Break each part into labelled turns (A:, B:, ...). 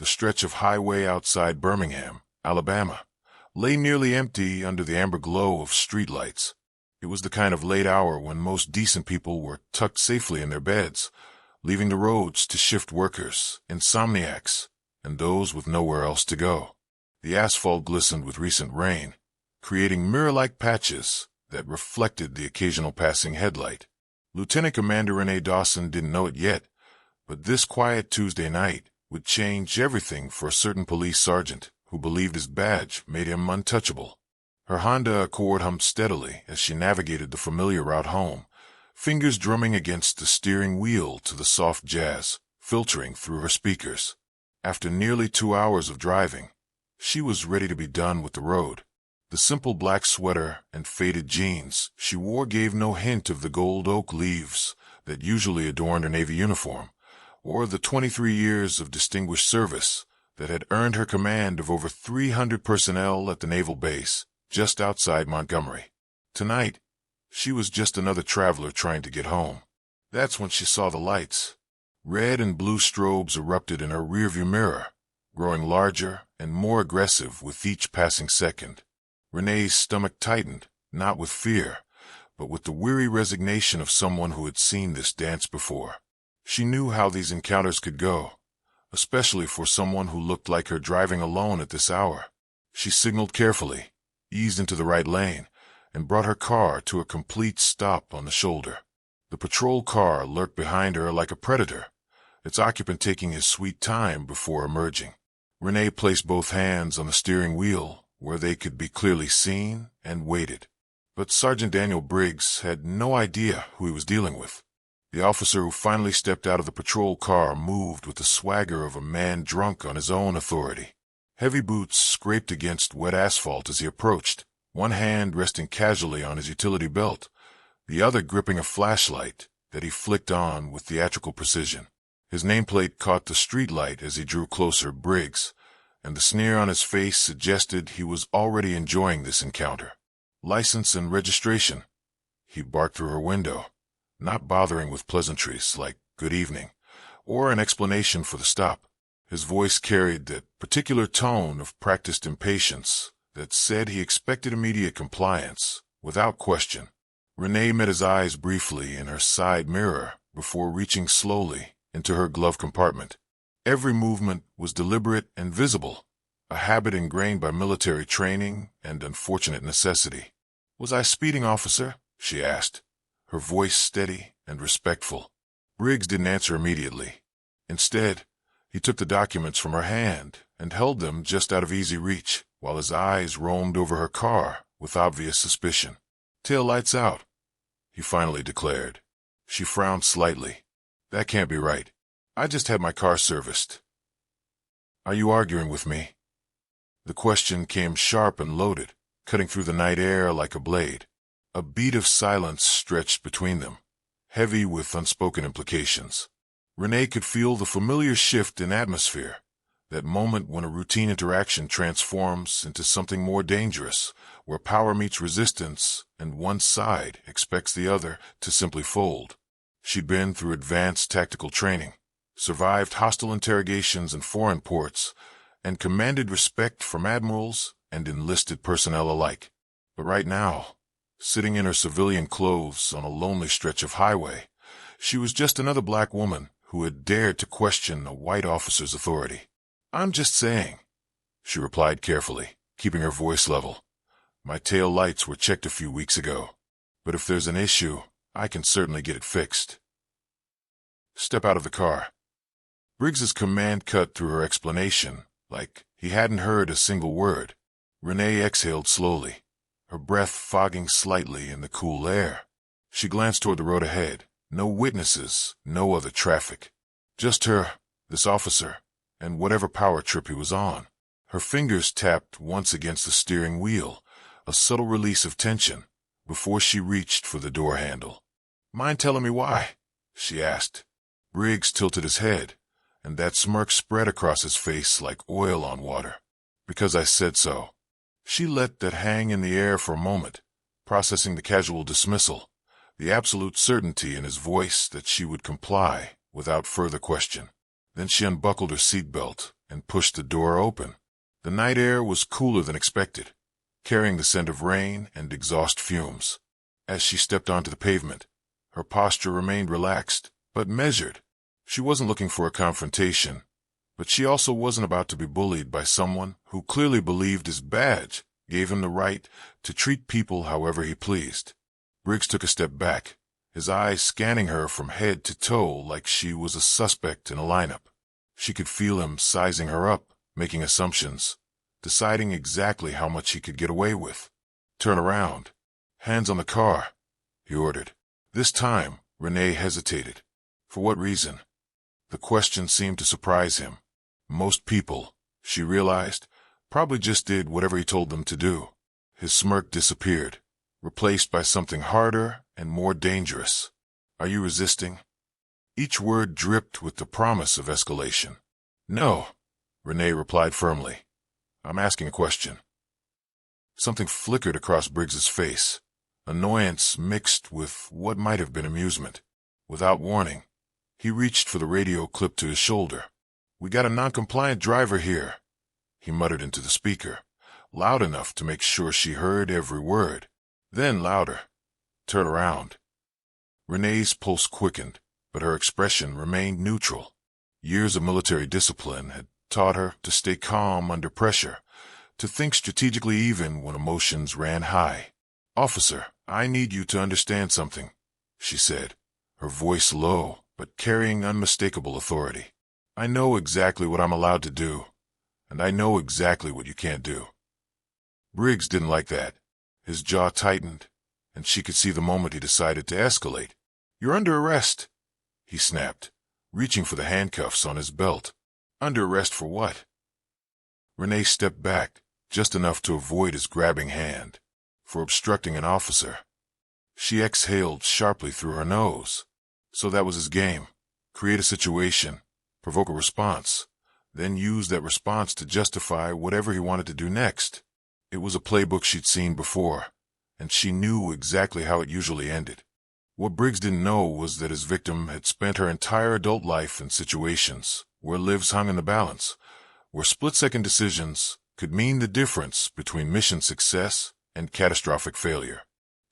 A: The stretch of highway outside Birmingham, Alabama, lay nearly empty under the amber glow of streetlights. It was the kind of late hour when most decent people were tucked safely in their beds, leaving the roads to shift workers, insomniacs, and those with nowhere else to go. The asphalt glistened with recent rain, creating mirror-like patches that reflected the occasional passing headlight. Lieutenant Commander Renee Dawson didn't know it yet, but this quiet Tuesday night would change everything for a certain police sergeant who believed his badge made him untouchable. Her Honda Accord hummed steadily as she navigated the familiar route home, fingers drumming against the steering wheel to the soft jazz filtering through her speakers. After nearly 2 hours of driving, she was ready to be done with the road. The simple black sweater and faded jeans she wore gave no hint of the gold oak leaves that usually adorned her Navy uniform, or the 23 years of distinguished service that had earned her command of over 300 personnel at the naval base just outside Montgomery. Tonight, she was just another traveler trying to get home. That's when she saw the lights. Red and blue strobes erupted in her rearview mirror, growing larger and more aggressive with each passing second. Renee's stomach tightened, not with fear, but with the weary resignation of someone who had seen this dance before. She knew how these encounters could go, especially for someone who looked like her driving alone at this hour. She signaled carefully, eased into the right lane, and brought her car to a complete stop on the shoulder. The patrol car lurked behind her like a predator, its occupant taking his sweet time before emerging. Renee placed both hands on the steering wheel where they could be clearly seen and waited. But Sergeant Daniel Briggs had no idea who he was dealing with. The officer who finally stepped out of the patrol car moved with the swagger of a man drunk on his own authority. Heavy boots scraped against wet asphalt as he approached, one hand resting casually on his utility belt, the other gripping a flashlight that he flicked on with theatrical precision. His nameplate caught the streetlight as he drew closer. Briggs, and the sneer on his face suggested he was already enjoying this encounter. "License and registration," he barked through her window, not bothering with pleasantries like "good evening" or an explanation for the stop. His voice carried that particular tone of practiced impatience that said he expected immediate compliance, without question. Renee met his eyes briefly in her side mirror before reaching slowly into her glove compartment. Every movement was deliberate and visible, a habit ingrained by military training and unfortunate necessity. "Was I speeding, officer?" she asked, her voice steady and respectful. Briggs didn't answer immediately. Instead, he took the documents from her hand and held them just out of easy reach, while his eyes roamed over her car with obvious suspicion. "Tail lights out," he finally declared. She frowned slightly. "That can't be right. I just had my car serviced." "Are you arguing with me?" The question came sharp and loaded, cutting through the night air like a blade. A beat of silence stretched between them, heavy with unspoken implications. Renee could feel the familiar shift in atmosphere, that moment when a routine interaction transforms into something more dangerous, where power meets resistance and one side expects the other to simply fold. She'd been through advanced tactical training, survived hostile interrogations in foreign ports, and commanded respect from admirals and enlisted personnel alike. But right now, sitting in her civilian clothes on a lonely stretch of highway, she was just another black woman who had dared to question a white officer's authority. "I'm just saying," she replied carefully, keeping her voice level. "My tail lights were checked a few weeks ago, but if there's an issue, I can certainly get it fixed." "Step out of the car." Briggs's command cut through her explanation, like he hadn't heard a single word. Renee exhaled slowly, her breath fogging slightly in the cool air. She glanced toward the road ahead. No witnesses, no other traffic. Just her, this officer, and whatever power trip he was on. Her fingers tapped once against the steering wheel, a subtle release of tension, before she reached for the door handle. "Mind telling me why?" she asked. Briggs tilted his head, and that smirk spread across his face like oil on water. "Because I said so." She let that hang in the air for a moment, processing the casual dismissal, the absolute certainty in his voice that she would comply without further question. Then she unbuckled her seatbelt and pushed the door open. The night air was cooler than expected, carrying the scent of rain and exhaust fumes. As she stepped onto the pavement, her posture remained relaxed, but measured. She wasn't looking for a confrontation, but she also wasn't about to be bullied by someone who clearly believed his badge gave him the right to treat people however he pleased. Briggs took a step back, his eyes scanning her from head to toe like she was a suspect in a lineup. She could feel him sizing her up, making assumptions, deciding exactly how much he could get away with. "Turn around. Hands on the car," he ordered. This time, Renee hesitated. For what reason? The question seemed to surprise him. Most people, she realized, probably just did whatever he told them to do. His smirk disappeared, replaced by something harder and more dangerous. "Are you resisting?" Each word dripped with the promise of escalation. "No," Renee replied firmly. "I'm asking a question." Something flickered across Briggs's face, annoyance mixed with what might have been amusement. Without warning, he reached for the radio clipped to his shoulder. "We got a non-compliant driver here," he muttered into the speaker, loud enough to make sure she heard every word. Then louder, "Turn around." Renee's pulse quickened, but her expression remained neutral. Years of military discipline had taught her to stay calm under pressure, to think strategically even when emotions ran high. "Officer, I need you to understand something," she said, her voice low but carrying unmistakable authority. "I know exactly what I'm allowed to do, and I know exactly what you can't do." Briggs didn't like that. His jaw tightened, and she could see the moment he decided to escalate. "You're under arrest," he snapped, reaching for the handcuffs on his belt. "Under arrest for what?" Renee stepped back, just enough to avoid his grabbing hand. "For obstructing an officer." She exhaled sharply through her nose. So that was his game. Create a situation, provoke a response, then use that response to justify whatever he wanted to do next. It was a playbook she'd seen before, and she knew exactly how it usually ended. What Briggs didn't know was that his victim had spent her entire adult life in situations where lives hung in the balance, where split-second decisions could mean the difference between mission success and catastrophic failure.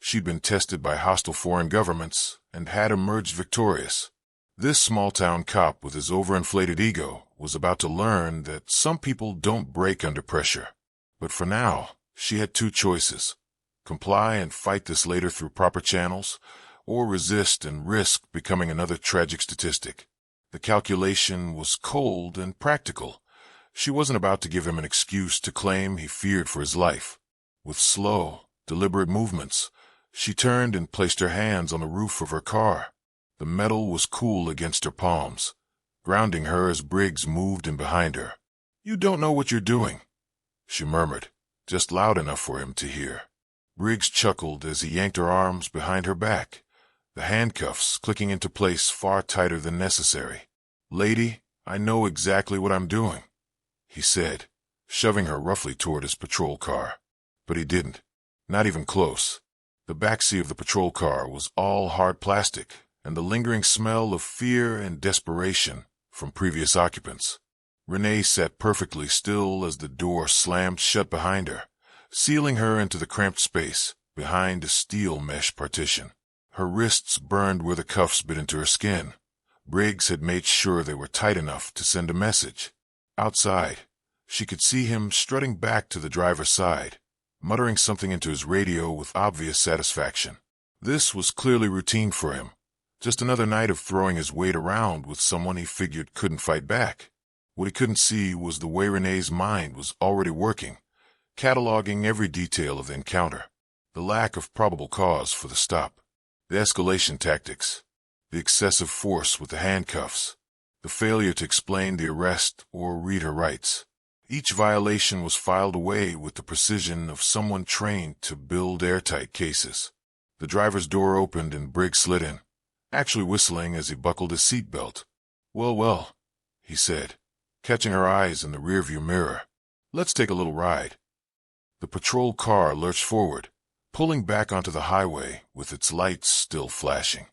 A: She'd been tested by hostile foreign governments and had emerged victorious. This small-town cop with his overinflated ego was about to learn that some people don't break under pressure. But for now, she had two choices: comply and fight this later through proper channels, or resist and risk becoming another tragic statistic. The calculation was cold and practical. She wasn't about to give him an excuse to claim he feared for his life. With slow, deliberate movements, she turned and placed her hands on the roof of her car. The metal was cool against her palms, grounding her as Briggs moved in behind her. "You don't know what you're doing," she murmured, just loud enough for him to hear. Briggs chuckled as he yanked her arms behind her back, the handcuffs clicking into place far tighter than necessary. "Lady, I know exactly what I'm doing," he said, shoving her roughly toward his patrol car. But he didn't. Not even close. The backseat of the patrol car was all hard plastic, and the lingering smell of fear and desperation from previous occupants. Renee sat perfectly still as the door slammed shut behind her, sealing her into the cramped space behind a steel mesh partition. Her wrists burned where the cuffs bit into her skin. Briggs had made sure they were tight enough to send a message. Outside, she could see him strutting back to the driver's side, muttering something into his radio with obvious satisfaction. This was clearly routine for him, just another night of throwing his weight around with someone he figured couldn't fight back. What he couldn't see was the way Renee's mind was already working, cataloging every detail of the encounter, the lack of probable cause for the stop, the escalation tactics, the excessive force with the handcuffs, the failure to explain the arrest or read her rights. Each violation was filed away with the precision of someone trained to build airtight cases. The driver's door opened and Briggs slid in, actually whistling as he buckled his seatbelt. "Well, well," he said, catching her eyes in the rearview mirror. "Let's take a little ride." The patrol car lurched forward, pulling back onto the highway with its lights still flashing.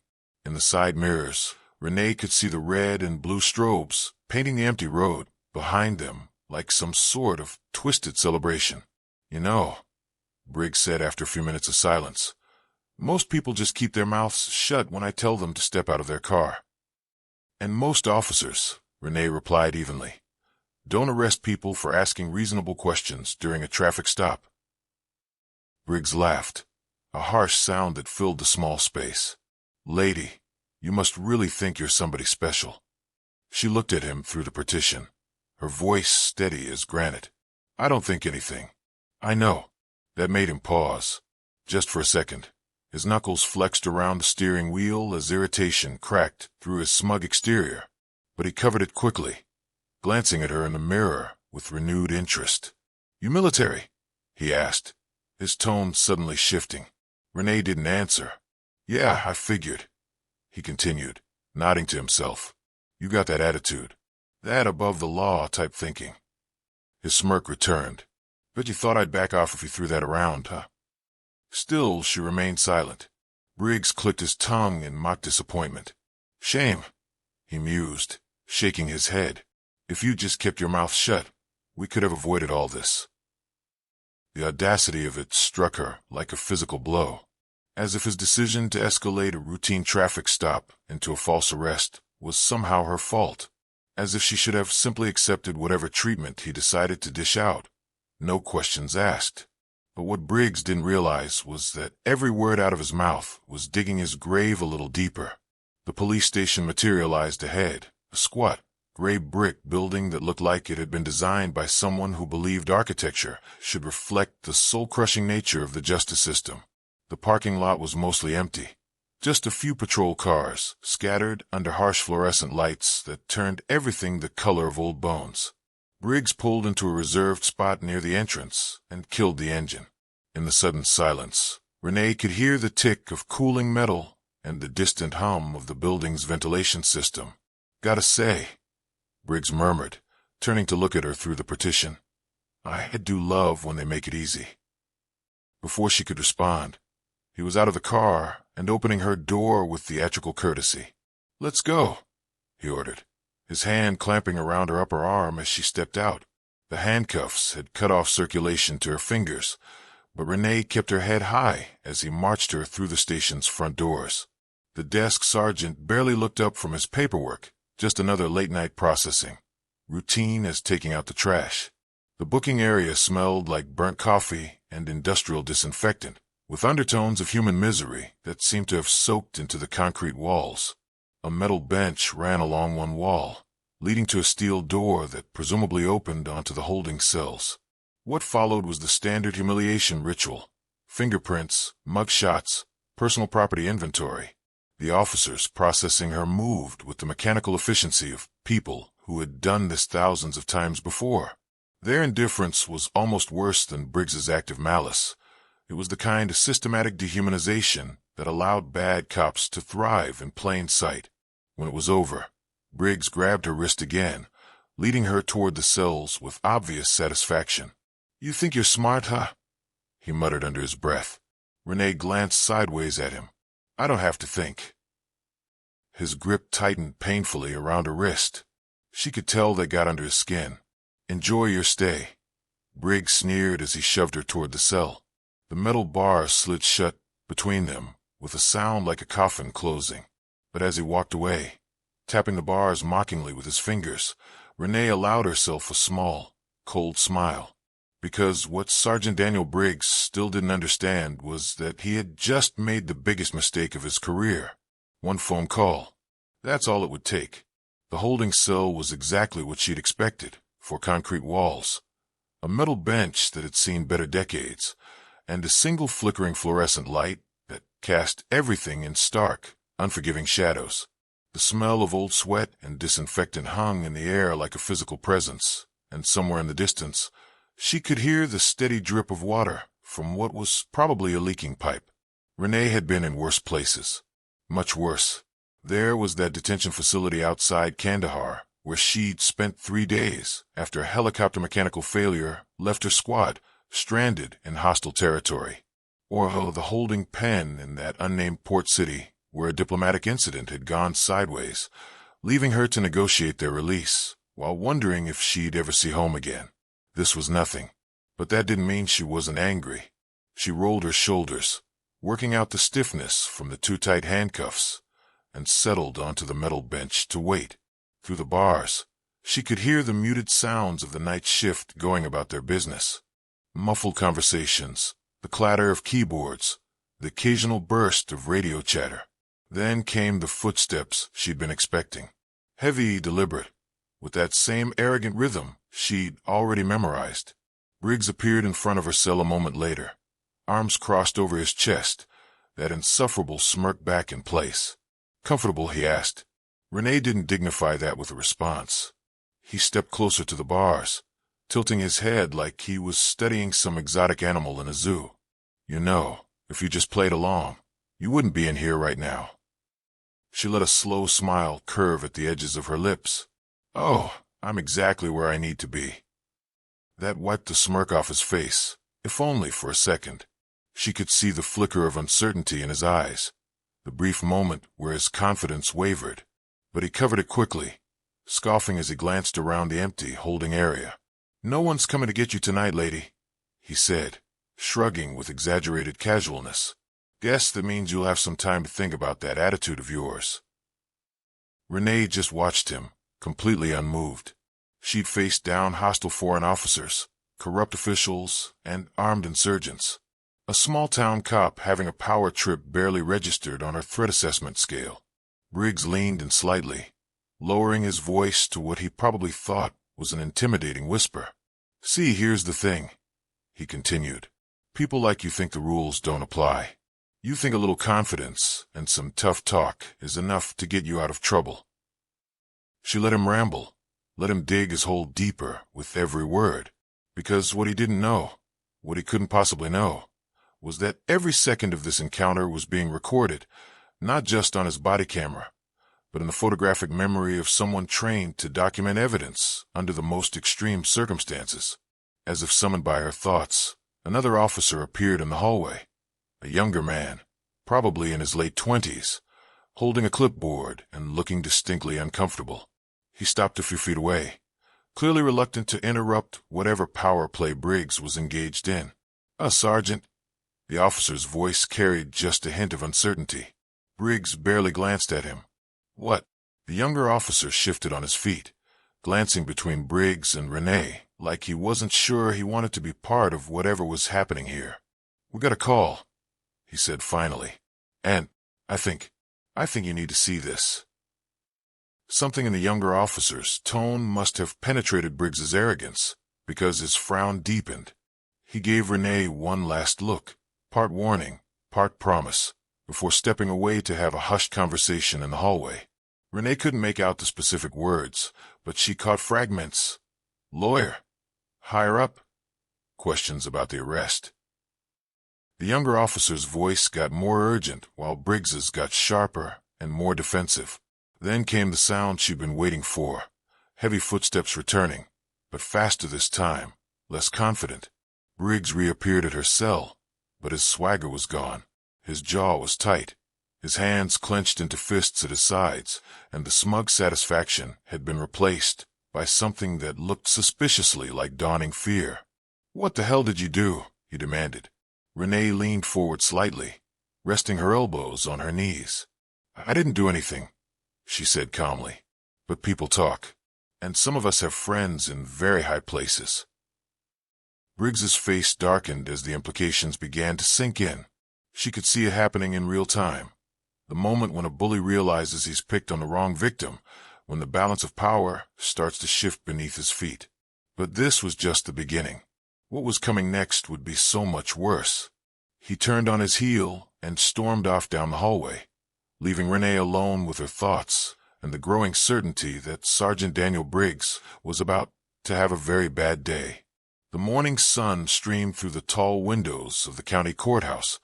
A: In the side mirrors, Renee could see the red and blue strobes painting the empty road behind them, like some sort of twisted celebration. "You know," Briggs said after a few minutes of silence, "most people just keep their mouths shut when I tell them to step out of their car." "And most officers," Renee replied evenly, "don't arrest people for asking reasonable questions during a traffic stop." Briggs laughed, a harsh sound that filled the small space. "Lady, you must really think you're somebody special." She looked at him through the partition, her voice steady as granite. "I don't think anything. I know." That made him pause, just for a second. His knuckles flexed around the steering wheel as irritation cracked through his smug exterior, but he covered it quickly, glancing at her in the mirror with renewed interest. "You military?" he asked, his tone suddenly shifting. Renee didn't answer. "Yeah, I figured," he continued, nodding to himself. "You got that attitude. That above-the-law type thinking." His smirk returned. "Bet you thought I'd back off if you threw that around, huh?" Still, she remained silent. Briggs clicked his tongue in mock disappointment. "Shame," he mused, shaking his head. "If you just kept your mouth shut, we could have avoided all this." The audacity of it struck her like a physical blow, as if his decision to escalate a routine traffic stop into a false arrest was somehow her fault, as if she should have simply accepted whatever treatment he decided to dish out, no questions asked. But what Briggs didn't realize was that every word out of his mouth was digging his grave a little deeper. The police station materialized ahead, a squat, gray brick building that looked like it had been designed by someone who believed architecture should reflect the soul-crushing nature of the justice system. The parking lot was mostly empty. Just a few patrol cars, scattered under harsh fluorescent lights that turned everything the color of old bones. Briggs pulled into a reserved spot near the entrance and killed the engine. In the sudden silence, Renee could hear the tick of cooling metal and the distant hum of the building's ventilation system. "Gotta say," Briggs murmured, turning to look at her through the partition, "I do love when they make it easy." Before she could respond, he was out of the car and opening her door with theatrical courtesy. "Let's go," he ordered, his hand clamping around her upper arm as she stepped out. The handcuffs had cut off circulation to her fingers, but Renee kept her head high as he marched her through the station's front doors. The desk sergeant barely looked up from his paperwork, just another late-night processing, routine as taking out the trash. The booking area smelled like burnt coffee and industrial disinfectant, with undertones of human misery that seemed to have soaked into the concrete walls. A metal bench ran along one wall, leading to a steel door that presumably opened onto the holding cells. What followed was the standard humiliation ritual: fingerprints, mugshots, personal property inventory. The officers processing her moved with the mechanical efficiency of people who had done this thousands of times before. Their indifference was almost worse than Briggs's active malice. It was the kind of systematic dehumanization that allowed bad cops to thrive in plain sight. When it was over, Briggs grabbed her wrist again, leading her toward the cells with obvious satisfaction. "You think you're smart, huh?" he muttered under his breath. Renee glanced sideways at him. "I don't have to think." His grip tightened painfully around her wrist. She could tell they got under his skin. "Enjoy your stay," Briggs sneered as he shoved her toward the cell. The metal bars slid shut between them with a sound like a coffin closing. But as he walked away, tapping the bars mockingly with his fingers, Renee allowed herself a small, cold smile. Because what Sergeant Daniel Briggs still didn't understand was that he had just made the biggest mistake of his career. One phone call. That's all it would take. The holding cell was exactly what she'd expected: 4 concrete walls, a metal bench that had seen better decades, and a single flickering fluorescent light that cast everything in stark, unforgiving shadows. The smell of old sweat and disinfectant hung in the air like a physical presence, and somewhere in the distance, she could hear the steady drip of water from what was probably a leaking pipe. Renee had been in worse places. Much worse. There was that detention facility outside Kandahar, where she'd spent 3 days after a helicopter mechanical failure left her squad stranded in hostile territory. Or the holding pen in that unnamed port city where a diplomatic incident had gone sideways, leaving her to negotiate their release while wondering if she'd ever see home again. This was nothing, but that didn't mean she wasn't angry. She rolled her shoulders, working out the stiffness from the too tight handcuffs, and settled onto the metal bench to wait. Through the bars, she could hear the muted sounds of the night shift going about their business. Muffled conversations, the clatter of keyboards, the occasional burst of radio chatter. Then came the footsteps she'd been expecting. Heavy, deliberate, with that same arrogant rhythm she'd already memorized. Briggs appeared in front of her cell a moment later, arms crossed over his chest, that insufferable smirk back in place. "Comfortable?" he asked. Renee didn't dignify that with a response. He stepped closer to the bars, tilting his head like he was studying some exotic animal in a zoo. "You know, if you just played along, you wouldn't be in here right now." She let a slow smile curve at the edges of her lips. "Oh, I'm exactly where I need to be." That wiped the smirk off his face, if only for a second. She could see the flicker of uncertainty in his eyes, the brief moment where his confidence wavered. But he covered it quickly, scoffing as he glanced around the empty holding area. "No one's coming to get you tonight, lady," he said, shrugging with exaggerated casualness. "Guess that means you'll have some time to think about that attitude of yours." Renee just watched him, completely unmoved. She'd faced down hostile foreign officers, corrupt officials, and armed insurgents. A small-town cop having a power trip barely registered on her threat assessment scale. Briggs leaned in slightly, lowering his voice to what he probably thought was an intimidating whisper. "See, here's the thing," he continued. "People like you think the rules don't apply. You think a little confidence and some tough talk is enough to get you out of trouble." She let him ramble, let him dig his hole deeper with every word, because what he didn't know, what he couldn't possibly know, was that every second of this encounter was being recorded, not just on his body camera, but in the photographic memory of someone trained to document evidence under the most extreme circumstances. As if summoned by her thoughts, another officer appeared in the hallway, a younger man, probably in his late 20s, holding a clipboard and looking distinctly uncomfortable. He stopped a few feet away, clearly reluctant to interrupt whatever power play Briggs was engaged in. Sergeant." The officer's voice carried just a hint of uncertainty. Briggs barely glanced at him. "What?" The younger officer shifted on his feet, glancing between Briggs and Renee, like he wasn't sure he wanted to be part of whatever was happening here. "We got a call," he said finally. "And I think you need to see this." Something in the younger officer's tone must have penetrated Briggs's arrogance, because his frown deepened. He gave Renee one last look, part warning, part promise, before stepping away to have a hushed conversation in the hallway. Renee couldn't make out the specific words, but she caught fragments. "Lawyer? Higher up?" Questions about the arrest. The younger officer's voice got more urgent, while Briggs's got sharper and more defensive. Then came the sound she'd been waiting for, heavy footsteps returning, but faster this time, less confident. Briggs reappeared at her cell, but his swagger was gone. His jaw was tight, his hands clenched into fists at his sides, and the smug satisfaction had been replaced by something that looked suspiciously like dawning fear. "What the hell did you do?" he demanded. Renee leaned forward slightly, resting her elbows on her knees. "I didn't do anything," she said calmly. "But people talk, and some of us have friends in very high places." Briggs's face darkened as the implications began to sink in. She could see it happening in real time. The moment when a bully realizes he's picked on the wrong victim, when the balance of power starts to shift beneath his feet. But this was just the beginning. What was coming next would be so much worse. He turned on his heel and stormed off down the hallway, leaving Renee alone with her thoughts and the growing certainty that Sergeant Daniel Briggs was about to have a very bad day. The morning sun streamed through the tall windows of the county courthouse,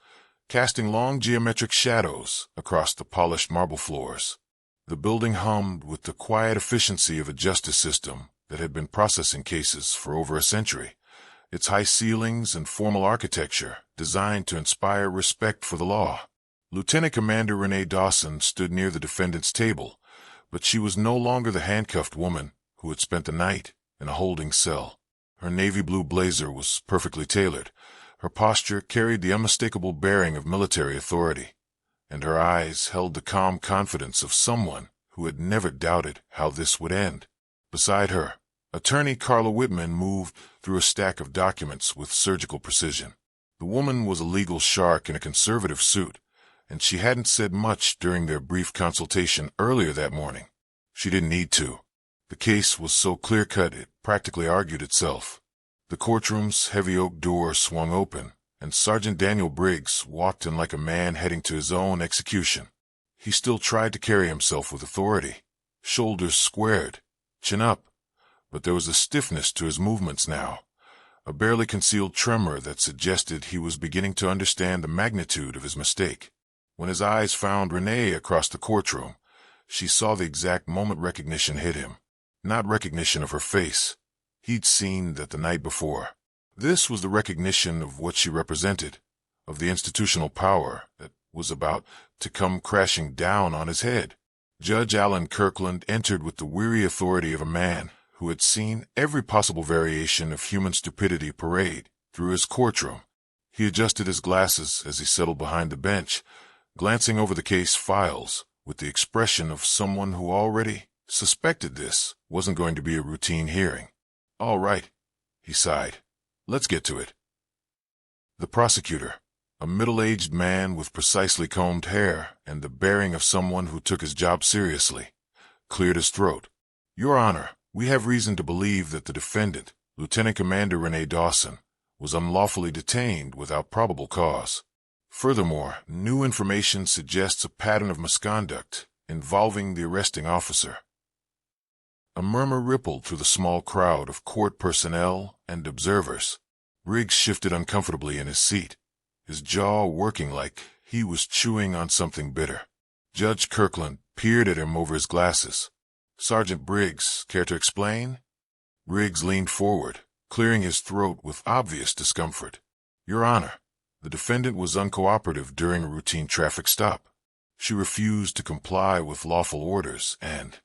A: casting long geometric shadows across the polished marble floors. The building hummed with the quiet efficiency of a justice system that had been processing cases for over a century, its high ceilings and formal architecture designed to inspire respect for the law. Lieutenant Commander Renee Dawson stood near the defendant's table, but she was no longer the handcuffed woman who had spent the night in a holding cell. Her navy blue blazer was perfectly tailored. Her posture carried the unmistakable bearing of military authority, and her eyes held the calm confidence of someone who had never doubted how this would end. Beside her, Attorney Carla Whitman moved through a stack of documents with surgical precision. The woman was a legal shark in a conservative suit, and she hadn't said much during their brief consultation earlier that morning. She didn't need to. The case was so clear-cut it practically argued itself. The courtroom's heavy oak door swung open, and Sergeant Daniel Briggs walked in like a man heading to his own execution. He still tried to carry himself with authority, shoulders squared, chin up, but there was a stiffness to his movements now, a barely concealed tremor that suggested he was beginning to understand the magnitude of his mistake. When his eyes found Renee across the courtroom, she saw the exact moment recognition hit him. Not recognition of her face. He'd seen that the night before. This was the recognition of what she represented, of the institutional power that was about to come crashing down on his head. Judge Alan Kirkland entered with the weary authority of a man who had seen every possible variation of human stupidity parade through his courtroom. He adjusted his glasses as he settled behind the bench, glancing over the case files with the expression of someone who already suspected this wasn't going to be a routine hearing. "All right," he sighed. "Let's get to it." The prosecutor, a middle-aged man with precisely combed hair and the bearing of someone who took his job seriously, cleared his throat. "Your Honor, we have reason to believe that the defendant, Lieutenant Commander Renee Dawson, was unlawfully detained without probable cause. Furthermore, new information suggests a pattern of misconduct involving the arresting officer." A murmur rippled through the small crowd of court personnel and observers. Briggs shifted uncomfortably in his seat, his jaw working like he was chewing on something bitter. Judge Kirkland peered at him over his glasses. "Sergeant Briggs, care to explain?" Briggs leaned forward, clearing his throat with obvious discomfort. "Your Honor, the defendant was uncooperative during a routine traffic stop. She refused to comply with lawful orders and—"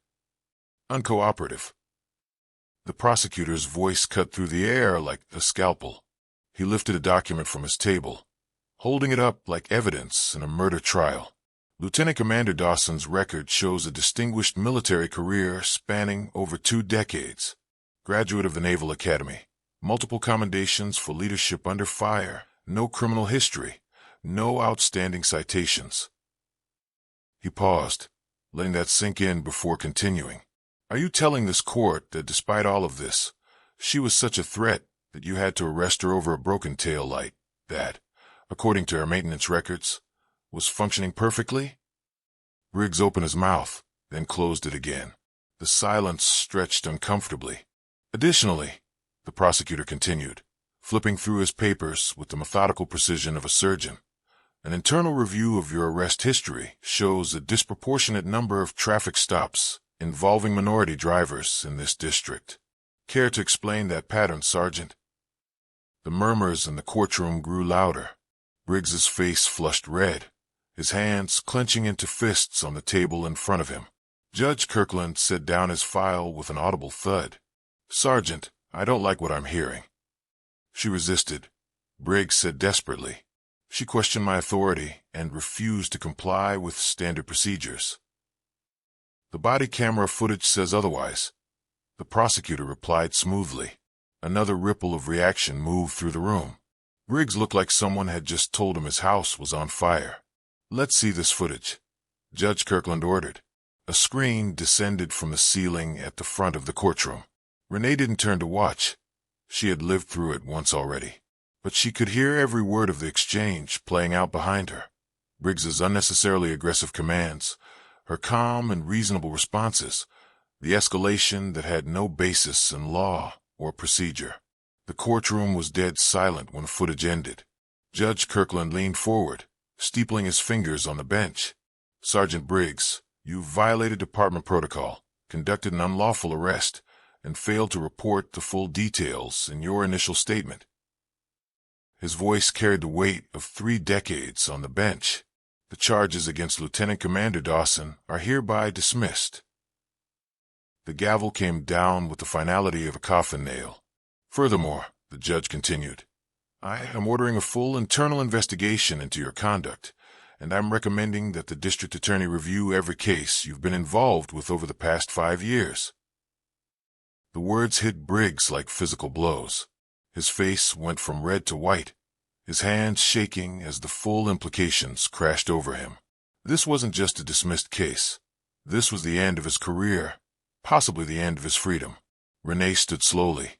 A: "Uncooperative." The prosecutor's voice cut through the air like a scalpel. He lifted a document from his table, holding it up like evidence in a murder trial. Lieutenant Commander Dawson's record shows a distinguished military career spanning over 2 decades. Graduate of the Naval Academy, multiple commendations for leadership under fire, no criminal history, no outstanding citations. He paused, letting that sink in before continuing. "Are you telling this court that despite all of this, she was such a threat that you had to arrest her over a broken tail light that, according to her maintenance records, was functioning perfectly?" Briggs opened his mouth, then closed it again. The silence stretched uncomfortably. "Additionally," the prosecutor continued, flipping through his papers with the methodical precision of a surgeon, "an internal review of your arrest history shows a disproportionate number of traffic stops involving minority drivers in this district. Care to explain that pattern, Sergeant?" The murmurs in the courtroom grew louder. Briggs's face flushed red, his hands clenching into fists on the table in front of him. Judge Kirkland set down his file with an audible thud. "Sergeant, I don't like what I'm hearing." She resisted. Briggs said desperately, "She questioned my authority and refused to comply with standard procedures." "The body camera footage says otherwise," the prosecutor replied smoothly. Another ripple of reaction moved through the room. Briggs looked like someone had just told him his house was on fire. "Let's see this footage," Judge Kirkland ordered. A screen descended from the ceiling at the front of the courtroom. Renee didn't turn to watch. She had lived through it once already. But she could hear every word of the exchange playing out behind her. Briggs's unnecessarily aggressive commands, her calm and reasonable responses, the escalation that had no basis in law or procedure. The courtroom was dead silent when the footage ended. Judge Kirkland leaned forward, steepling his fingers on the bench. "Sergeant Briggs, you violated department protocol, conducted an unlawful arrest, and failed to report the full details in your initial statement." His voice carried the weight of 3 decades on the bench. "The charges against Lieutenant Commander Dawson are hereby dismissed." The gavel came down with the finality of a coffin nail. Furthermore, the judge continued, I am ordering a full internal investigation into your conduct, and I'm recommending that the district attorney review every case you've been involved with over the past 5 years. The words hit Briggs like physical blows. His face went from red to white, his hands shaking as the full implications crashed over him. This wasn't just a dismissed case. This was the end of his career, possibly the end of his freedom. Renee stood slowly,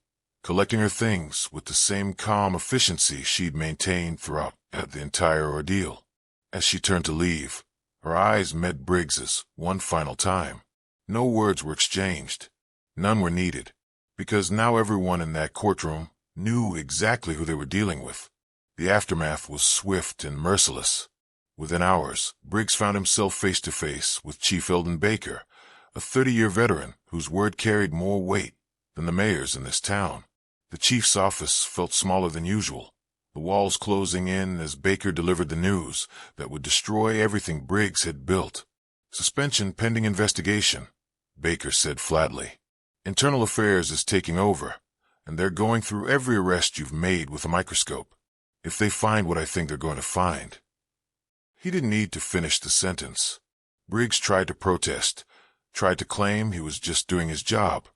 A: collecting her things with the same calm efficiency she'd maintained throughout the entire ordeal. As she turned to leave, her eyes met Briggs's one final time. No words were exchanged. None were needed, because now everyone in that courtroom knew exactly who they were dealing with. The aftermath was swift and merciless. Within hours, Briggs found himself face to face with Chief Eldon Baker, a 30-year veteran whose word carried more weight than the mayor's in this town. The chief's office felt smaller than usual, the walls closing in as Baker delivered the news that would destroy everything Briggs had built. Suspension pending investigation, Baker said flatly. Internal Affairs is taking over, and they're going through every arrest you've made with a microscope. If they find what I think they're going to find. He didn't need to finish the sentence. Briggs tried to protest, tried to claim he was just doing his job,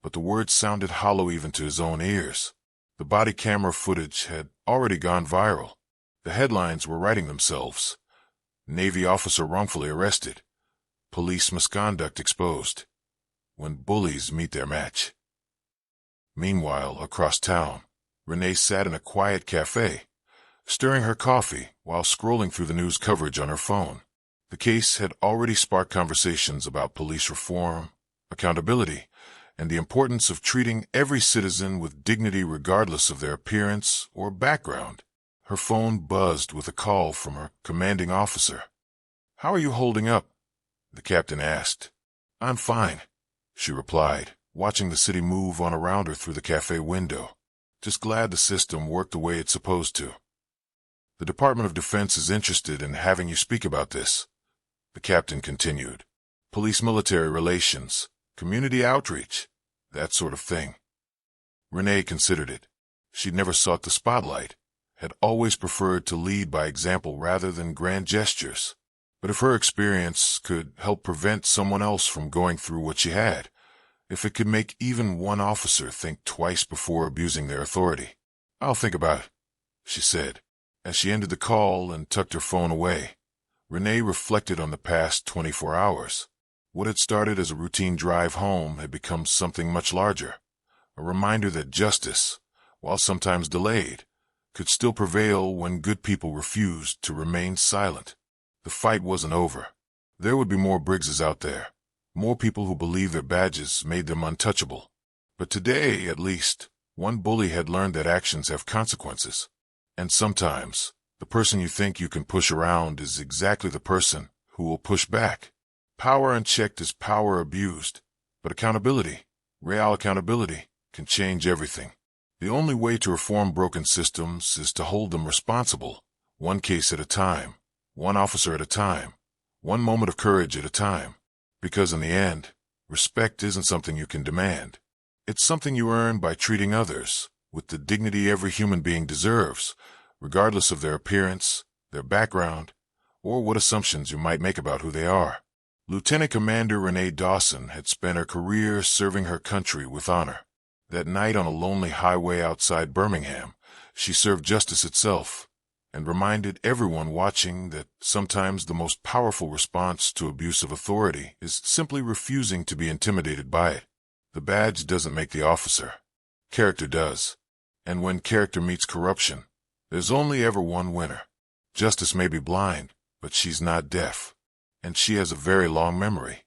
A: but the words sounded hollow even to his own ears. The body camera footage had already gone viral. The headlines were writing themselves. Navy officer wrongfully arrested. Police misconduct exposed. When bullies meet their match. Meanwhile, across town, Renee sat in a quiet cafe, stirring her coffee while scrolling through the news coverage on her phone. The case had already sparked conversations about police reform, accountability, and the importance of treating every citizen with dignity regardless of their appearance or background. Her phone buzzed with a call from her commanding officer. "How are you holding up?" the captain asked. "I'm fine," she replied, watching the city move on around her through the cafe window. "Just glad the system worked the way it's supposed to." "The Department of Defense is interested in having you speak about this," the captain continued. "Police-military relations, community outreach, that sort of thing." Renee considered it. She'd never sought the spotlight, had always preferred to lead by example rather than grand gestures. But if her experience could help prevent someone else from going through what she had, if it could make even one officer think twice before abusing their authority, "I'll think about it," she said. As she ended the call and tucked her phone away, Renee reflected on the past 24 hours. What had started as a routine drive home had become something much larger, a reminder that justice, while sometimes delayed, could still prevail when good people refused to remain silent. The fight wasn't over. There would be more Briggses out there, more people who believed their badges made them untouchable. But today, at least, one bully had learned that actions have consequences. And sometimes, the person you think you can push around is exactly the person who will push back. Power unchecked is power abused, but accountability, real accountability, can change everything. The only way to reform broken systems is to hold them responsible, one case at a time, one officer at a time, one moment of courage at a time. Because in the end, respect isn't something you can demand. It's something you earn by treating others with the dignity every human being deserves, regardless of their appearance, their background, or what assumptions you might make about who they are. Lieutenant Commander Renee Dawson had spent her career serving her country with honor. That night on a lonely highway outside Birmingham, she served justice itself and reminded everyone watching that sometimes the most powerful response to abuse of authority is simply refusing to be intimidated by it. The badge doesn't make the officer. Character does. And when character meets corruption, there's only ever one winner. Justice may be blind, but she's not deaf. And she has a very long memory.